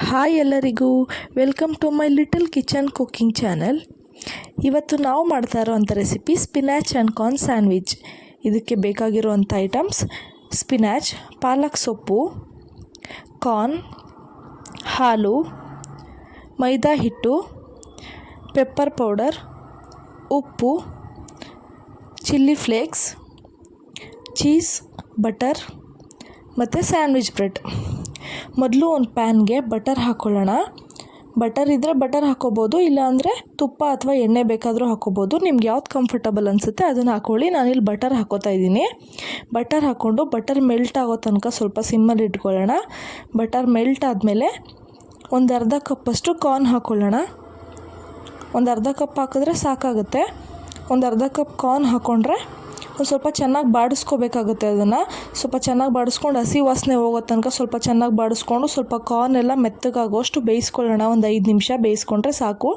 Hi ಎಲ್ಲರಿಗೂ, welcome to my little kitchen cooking channel. ಇವತ್ತು ನಾವು ಮಾಡ್ತಾ ಇರೋವಂಥ recipe spinach and corn sandwich. ಇದಕ್ಕೆ ಬೇಕಾಗಿರುವಂಥ ಐಟಮ್ಸ್: ಸ್ಪಿನಾಚ್, ಪಾಲಕ್ ಸೊಪ್ಪು, ಕಾರ್ನ್, ಹಾಲು, ಮೈದಾ ಹಿಟ್ಟು, ಪೆಪ್ಪರ್ ಪೌಡರ್, ಉಪ್ಪು, ಚಿಲ್ಲಿ ಫ್ಲೇಕ್ಸ್, ಚೀಸ್, ಬಟರ್ ಮತ್ತು ಸ್ಯಾಂಡ್ವಿಚ್ ಬ್ರೆಡ್. ಮೊದಲು ಒಂದು ಪ್ಯಾನ್ಗೆ ಬಟರ್ ಹಾಕ್ಕೊಳ್ಳೋಣ. ಬಟರ್ ಇದ್ದರೆ ಬಟರ್ ಹಾಕ್ಕೋಬೋದು, ಇಲ್ಲಾಂದರೆ ತುಪ್ಪ ಅಥವಾ ಎಣ್ಣೆ ಬೇಕಾದರೂ ಹಾಕ್ಕೋಬೋದು. ನಿಮ್ಗೆ ಯಾವ್ದು ಕಂಫರ್ಟಬಲ್ ಅನಿಸುತ್ತೆ ಅದನ್ನು ಹಾಕ್ಕೊಳ್ಳಿ. ನಾನಿಲ್ಲಿ ಬಟರ್ ಹಾಕ್ಕೋತಾ ಇದ್ದೀನಿ. ಬಟರ್ ಹಾಕ್ಕೊಂಡು ಬಟರ್ ಮೆಲ್ಟ್ ಆಗೋ ತನಕ ಸ್ವಲ್ಪ ಸಿಮ್ಮಲ್ಲಿ ಇಟ್ಕೊಳ್ಳೋಣ. ಬಟರ್ ಮೆಲ್ಟ್ ಆದಮೇಲೆ ಒಂದು ಅರ್ಧ ಕಪ್ಪಷ್ಟು ಕಾರ್ನ್ ಹಾಕ್ಕೊಳ್ಳೋಣ. ಒಂದು ಅರ್ಧ ಕಪ್ ಹಾಕಿದ್ರೆ ಸಾಕಾಗುತ್ತೆ. ಒಂದು ಅರ್ಧ ಕಪ್ ಕಾರ್ನ್ ಹಾಕ್ಕೊಂಡ್ರೆ ಒಂದು ಸ್ವಲ್ಪ ಚೆನ್ನಾಗಿ ಬಾಡಿಸ್ಕೋಬೇಕಾಗುತ್ತೆ. ಅದನ್ನು ಸ್ವಲ್ಪ ಚೆನ್ನಾಗಿ ಬಾಡಿಸ್ಕೊಂಡು ಹಸಿ ವಾಸನೆ ಹೋಗೋ ತನಕ ಸ್ವಲ್ಪ ಚೆನ್ನಾಗಿ ಬಾಡಿಸ್ಕೊಂಡು ಸ್ವಲ್ಪ ಕಾರ್ನ್ ಎಲ್ಲ ಮೆತ್ತಗಾಗೋಷ್ಟು ಬೇಯಿಸ್ಕೊಳ್ಳೋಣ. ಒಂದು 5 ನಿಮಿಷ ಬೇಯಿಸ್ಕೊಂಡ್ರೆ ಸಾಕು.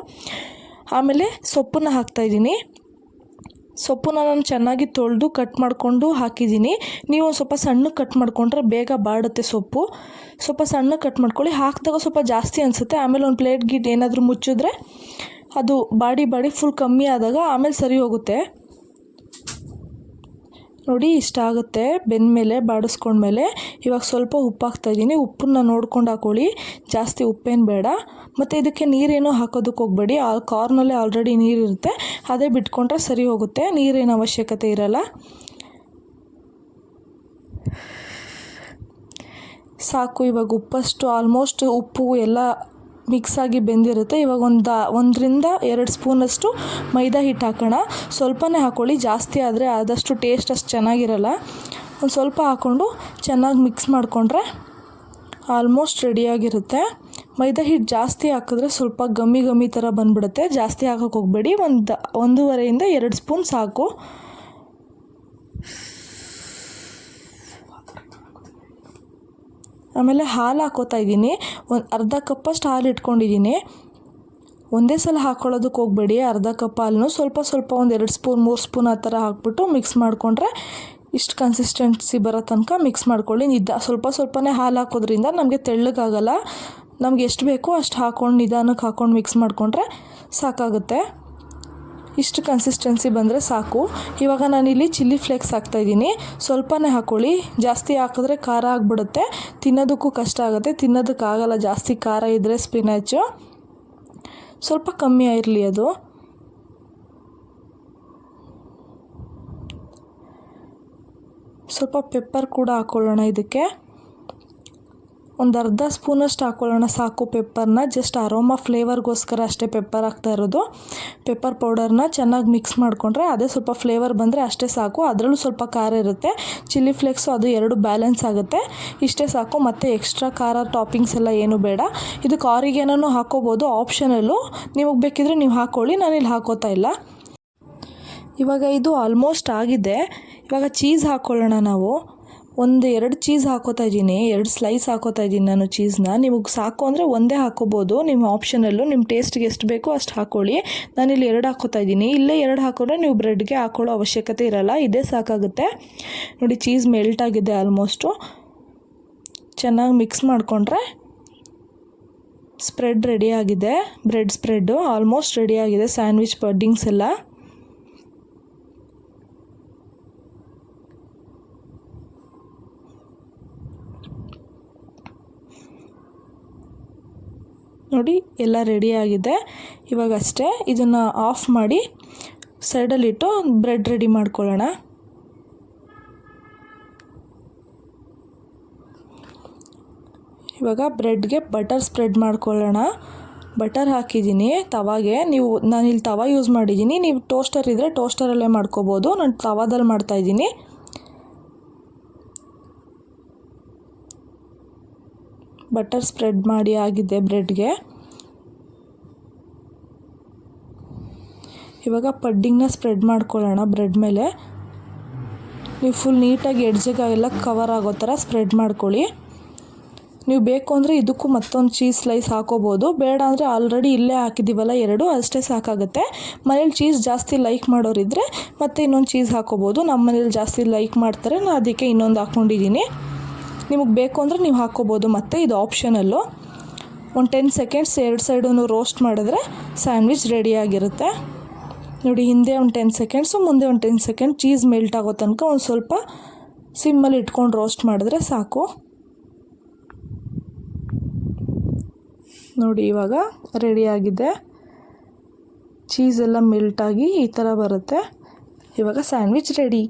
ಆಮೇಲೆ ಸೊಪ್ಪನ್ನು ಹಾಕ್ತಾಯಿದ್ದೀನಿ. ಸೊಪ್ಪನ್ನ ನಾನು ಚೆನ್ನಾಗಿ ತೊಳೆದು ಕಟ್ ಮಾಡಿಕೊಂಡು ಹಾಕಿದ್ದೀನಿ. ನೀವು ಒಂದು ಸ್ವಲ್ಪ ಸಣ್ಣಗೆ ಕಟ್ ಮಾಡಿಕೊಂಡ್ರೆ ಬೇಗ ಬಾಡುತ್ತೆ ಸೊಪ್ಪು. ಸ್ವಲ್ಪ ಸಣ್ಣಗೆ ಕಟ್ ಮಾಡ್ಕೊಳ್ಳಿ. ಹಾಕಿದಾಗ ಸ್ವಲ್ಪ ಜಾಸ್ತಿ ಅನಿಸುತ್ತೆ. ಆಮೇಲೆ ಒಂದು ಪ್ಲೇಟ್ ಗಿಟ್ ಏನಾದರೂ ಮುಚ್ಚಿದ್ರೆ ಅದು ಬಾಡಿ ಫುಲ್ ಕಮ್ಮಿ ಆದಾಗ ಆಮೇಲೆ ಸರಿ ಹೋಗುತ್ತೆ. ನೋಡಿ, ಇಷ್ಟ ಆಗುತ್ತೆ. ಬೆಂದಮೇಲೆ ಬಾಡಿಸ್ಕೊಂಡ್ಮೇಲೆ ಇವಾಗ ಸ್ವಲ್ಪ ಉಪ್ಪು ಹಾಕ್ತಾಯಿದ್ದೀನಿ. ಉಪ್ಪನ್ನ ನೋಡ್ಕೊಂಡು ಹಾಕ್ಕೊಳ್ಳಿ, ಜಾಸ್ತಿ ಉಪ್ಪೇನು ಬೇಡ. ಮತ್ತು ಇದಕ್ಕೆ ನೀರೇನು ಹಾಕೋದಕ್ಕೆ ಹೋಗಬೇಡಿ. ಕಾರ್ನಲ್ಲೇ ಆಲ್ರೆಡಿ ನೀರಿರುತ್ತೆ, ಅದೇ ಬಿಟ್ಕೊಂಡ್ರೆ ಸರಿ ಹೋಗುತ್ತೆ. ನೀರೇನು ಅವಶ್ಯಕತೆ ಇರಲ್ಲ. ಸಾಕು. ಇವಾಗ ಉಪ್ಪಷ್ಟು ಆಲ್ಮೋಸ್ಟ್ ಉಪ್ಪು ಎಲ್ಲ ಮಿಕ್ಸಾಗಿ ಬೆಂದಿರುತ್ತೆ. ಇವಾಗ 1ರಿಂದ 2 ಸ್ಪೂನಷ್ಟು ಮೈದಾ ಹಿಟ್ಟು ಹಾಕೋಣ. ಸ್ವಲ್ಪನೇ ಹಾಕ್ಕೊಳ್ಳಿ, ಜಾಸ್ತಿ ಆದರೆ ಆದಷ್ಟು ಟೇಸ್ಟ್ ಅಷ್ಟು ಚೆನ್ನಾಗಿರಲ್ಲ. ಒಂದು ಸ್ವಲ್ಪ ಹಾಕ್ಕೊಂಡು ಚೆನ್ನಾಗಿ ಮಿಕ್ಸ್ ಮಾಡಿಕೊಂಡ್ರೆ ಆಲ್ಮೋಸ್ಟ್ ರೆಡಿಯಾಗಿರುತ್ತೆ. ಮೈದಾ ಹಿಟ್ಟು ಜಾಸ್ತಿ ಹಾಕಿದ್ರೆ ಸ್ವಲ್ಪ ಗಮ್ಮಿ ಥರ ಬಂದುಬಿಡುತ್ತೆ. ಜಾಸ್ತಿ ಹಾಕೋಕ್ಕೆ ಹೋಗಬೇಡಿ. 1.5ರಿಂದ 2 ಸ್ಪೂನ್ ಸಾಕು. ಆಮೇಲೆ ಹಾಲು ಹಾಕ್ಕೋತಾ ಇದ್ದೀನಿ. ಒಂದು ಅರ್ಧ ಕಪ್ಪಷ್ಟು ಹಾಲು ಇಟ್ಕೊಂಡಿದ್ದೀನಿ. ಒಂದೇ ಸಲ ಹಾಕ್ಕೊಳ್ಳೋದಕ್ಕೆ ಹೋಗಬೇಡಿ. ಅರ್ಧ ಕಪ್ ಹಾಲನ್ನು ಸ್ವಲ್ಪ ಒಂದು 2 ಸ್ಪೂನ್ 3 ಸ್ಪೂನ್ ಆ ಥರ ಹಾಕ್ಬಿಟ್ಟು ಮಿಕ್ಸ್ ಮಾಡಿಕೊಂಡ್ರೆ ಇಷ್ಟು ಕನ್ಸಿಸ್ಟೆನ್ಸಿ ಬರೋ ತನಕ ಮಿಕ್ಸ್ ಮಾಡ್ಕೊಳ್ಳಿ. ಸ್ವಲ್ಪನೇ ಹಾಲು ಹಾಕೋದ್ರಿಂದ ನಮಗೆ ತೆಳ್ಳಗಾಗಲ್ಲ. ನಮ್ಗೆ ಎಷ್ಟು ಬೇಕೋ ಅಷ್ಟು ಹಾಕ್ಕೊಂಡು ನಿಧಾನಕ್ಕೆ ಹಾಕ್ಕೊಂಡು ಮಿಕ್ಸ್ ಮಾಡಿಕೊಂಡ್ರೆ ಸಾಕಾಗುತ್ತೆ. ಇಷ್ಟು ಕನ್ಸಿಸ್ಟೆನ್ಸಿ ಬಂದರೆ ಸಾಕು. ಇವಾಗ ನಾನಿಲ್ಲಿ ಚಿಲ್ಲಿ ಫ್ಲೇಕ್ಸ್ ಹಾಕ್ತಾಯಿದ್ದೀನಿ. ಸ್ವಲ್ಪನೇ ಹಾಕ್ಕೊಳ್ಳಿ, ಜಾಸ್ತಿ ಹಾಕಿದ್ರೆ ಖಾರ ಆಗಿಬಿಡುತ್ತೆ. ತಿನ್ನೋದಕ್ಕೂ ಕಷ್ಟ ಆಗುತ್ತೆ, ತಿನ್ನೋದಕ್ಕಾಗಲ್ಲ ಜಾಸ್ತಿ ಖಾರ ಇದ್ದರೆ ಸ್ಪಿನಾಚು. ಸ್ವಲ್ಪ ಕಮ್ಮಿ ಇರಲಿ ಅದು. ಸ್ವಲ್ಪ ಪೆಪ್ಪರ್ ಕೂಡ ಹಾಕ್ಕೊಳ್ಳೋಣ. ಇದಕ್ಕೆ ಒಂದು ಅರ್ಧ ಸ್ಪೂನಷ್ಟು ಹಾಕ್ಕೊಳ್ಳೋಣ ಸಾಕು ಪೆಪ್ಪರ್ನ. ಜಸ್ಟ್ ಅರೋಮಾ ಫ್ಲೇವರ್ಗೋಸ್ಕರ ಅಷ್ಟೇ ಪೆಪ್ಪರ್ ಹಾಕ್ತಾ ಇರೋದು. ಪೆಪ್ಪರ್ ಪೌಡರ್ನ ಚೆನ್ನಾಗಿ ಮಿಕ್ಸ್ ಮಾಡಿಕೊಂಡ್ರೆ ಅದೇ ಸ್ವಲ್ಪ ಫ್ಲೇವರ್ ಬಂದರೆ ಅಷ್ಟೇ ಸಾಕು. ಅದರಲ್ಲೂ ಸ್ವಲ್ಪ ಖಾರ ಇರುತ್ತೆ. ಚಿಲ್ಲಿ ಫ್ಲೇಕ್ಸು ಅದು 2 ಬ್ಯಾಲೆನ್ಸ್ ಆಗುತ್ತೆ. ಇಷ್ಟೇ ಸಾಕು. ಮತ್ತು ಎಕ್ಸ್ಟ್ರಾ ಖಾರ ಟಾಪಿಂಗ್ಸ್ ಎಲ್ಲ ಏನೂ ಬೇಡ. ಇದಕ್ಕೆ ಆರಿಗೇನೂ ಹಾಕ್ಕೋಬೋದು, ಆಪ್ಷನಲ್ಲು. ನಿಮಗೆ ಬೇಕಿದ್ರೆ ನೀವು ಹಾಕ್ಕೊಳ್ಳಿ, ನಾನಿಲ್ಲಿ ಹಾಕೋತಾ ಇಲ್ಲ. ಇವಾಗ ಇದು ಆಲ್ಮೋಸ್ಟ್ ಆಗಿದೆ. ಇವಾಗ ಚೀಸ್ ಹಾಕ್ಕೊಳ್ಳೋಣ ನಾವು. 1-2 ಚೀಸ್ ಹಾಕೋತಾ ಇದ್ದೀನಿ. 2 ಸ್ಲೈಸ್ ಹಾಕೋತಾ ಇದ್ದೀನಿ ನಾನು ಚೀಸ್ನ. ನಿಮಗೆ ಸಾಕು ಅಂದರೆ ಒಂದೇ ಹಾಕ್ಕೋಬೋದು, ನಿಮ್ಮ ಆಪ್ಷನಲ್ಲು. ನಿಮ್ಮ ಟೇಸ್ಟ್ಗೆ ಎಷ್ಟು ಬೇಕೋ ಅಷ್ಟು ಹಾಕ್ಕೊಳ್ಳಿ. ನಾನಿಲ್ಲಿ 2 ಹಾಕೋತಾ ಇದ್ದೀನಿ. ಇಲ್ಲೇ 2 ಹಾಕೊಂಡ್ರೆ ನೀವು ಬ್ರೆಡ್ಗೆ ಹಾಕ್ಕೊಳ್ಳೋ ಅವಶ್ಯಕತೆ ಇರಲ್ಲ, ಇದೇ ಸಾಕಾಗುತ್ತೆ. ನೋಡಿ, ಚೀಸ್ ಮೆಲ್ಟ್ ಆಗಿದೆ ಆಲ್ಮೋಸ್ಟು. ಚೆನ್ನಾಗಿ ಮಿಕ್ಸ್ ಮಾಡಿಕೊಂಡ್ರೆ ಸ್ಪ್ರೆಡ್ ರೆಡಿಯಾಗಿದೆ. ಬ್ರೆಡ್ ಸ್ಪ್ರೆಡ್ಡು ಆಲ್ಮೋಸ್ಟ್ ರೆಡಿಯಾಗಿದೆ. ಸ್ಯಾಂಡ್ವಿಚ್ ಬಡ್ಡಿಂಗ್ಸ್ ಎಲ್ಲ ನೋಡಿ, ಎಲ್ಲ ರೆಡಿಯಾಗಿದೆ. ಇವಾಗ ಅಷ್ಟೇ. ಇದನ್ನು ಆಫ್ ಮಾಡಿ ಸೈಡಲ್ಲಿಟ್ಟು ಬ್ರೆಡ್ ರೆಡಿ ಮಾಡ್ಕೊಳ್ಳೋಣ. ಇವಾಗ ಬ್ರೆಡ್ಗೆ ಬಟರ್ ಸ್ಪ್ರೆಡ್ ಮಾಡ್ಕೊಳ್ಳೋಣ. ಬಟರ್ ಹಾಕಿದ್ದೀನಿ ತವಾಗೆ. ನಾನಿಲ್ಲಿ ತವಾ ಯೂಸ್ ಮಾಡಿದ್ದೀನಿ. ನೀವು ಟೋಸ್ಟರ್ ಇದ್ದರೆ ಟೋಸ್ಟರಲ್ಲೇ ಮಾಡ್ಕೋಬೋದು. ನಾನು ತವಾದಲ್ಲಿ ಮಾಡ್ತಾಯಿದ್ದೀನಿ. ಬಟರ್ ಸ್ಪ್ರೆಡ್ ಮಾಡಿ ಆಗಿದೆ ಬ್ರೆಡ್ಗೆ. ಇವಾಗ ಪಡ್ಡಿಂಗ್ನ ಸ್ಪ್ರೆಡ್ ಮಾಡ್ಕೊಳ್ಳೋಣ ಬ್ರೆಡ್ ಮೇಲೆ. ನೀವು ಫುಲ್ ನೀಟಾಗಿ ಎಡ್ಜಿಗೆಲ್ಲ ಕವರ್ ಆಗೋ ಥರ ಸ್ಪ್ರೆಡ್ ಮಾಡ್ಕೊಳ್ಳಿ. ನೀವು ಬೇಕು ಅಂದರೆ ಇದಕ್ಕೂ ಮತ್ತೊಂದು ಚೀಸ್ ಸ್ಲೈಸ್ ಹಾಕೋಬೋದು. ಬೇಡ ಅಂದರೆ ಆಲ್ರೆಡಿ ಇಲ್ಲೇ ಹಾಕಿದ್ದೀವಲ್ಲ 2, ಅಷ್ಟೇ ಸಾಕಾಗುತ್ತೆ. ಮನೇಲಿ ಚೀಸ್ ಜಾಸ್ತಿ ಲೈಕ್ ಮಾಡೋರಿದ್ದರೆ ಮತ್ತೆ ಇನ್ನೊಂದು ಚೀಸ್ ಹಾಕೋಬೋದು. ನಮ್ಮ ಮನೇಲಿ ಜಾಸ್ತಿ ಲೈಕ್ ಮಾಡ್ತಾರೆ, ನಾನು ಅದಕ್ಕೆ ಇನ್ನೊಂದು ಹಾಕ್ಕೊಂಡಿದ್ದೀನಿ. ನಿಮಗೆ ಬೇಕು ಅಂದರೆ ನೀವು ಹಾಕ್ಕೋಬೋದು. ಮತ್ತು ಇದು ಆಪ್ಷನಲ್ಲು. ಒಂದು 10 ಸೆಕೆಂಡ್ಸ್ ಎರಡು ಸೈಡೂ ರೋಸ್ಟ್ ಮಾಡಿದ್ರೆ ಸ್ಯಾಂಡ್ವಿಚ್ ರೆಡಿಯಾಗಿರುತ್ತೆ. ನೋಡಿ, ಹಿಂದೆ ಒಂದು 10 ಸೆಕೆಂಡ್ಸು, ಮುಂದೆ ಒಂದು 10 ಸೆಕೆಂಡ್ ಚೀಸ್ ಮೆಲ್ಟ್ ಆಗೋ ತನಕ ಒಂದು ಸ್ವಲ್ಪ ಸಿಮ್ಮಲ್ಲಿ ಇಟ್ಕೊಂಡು ರೋಸ್ಟ್ ಮಾಡಿದ್ರೆ ಸಾಕು. ನೋಡಿ, ಇವಾಗ ರೆಡಿಯಾಗಿದೆ. ಚೀಸೆಲ್ಲ ಮೆಲ್ಟಾಗಿ ಈ ಥರ ಬರುತ್ತೆ. ಇವಾಗ ಸ್ಯಾಂಡ್ವಿಚ್ ರೆಡಿ.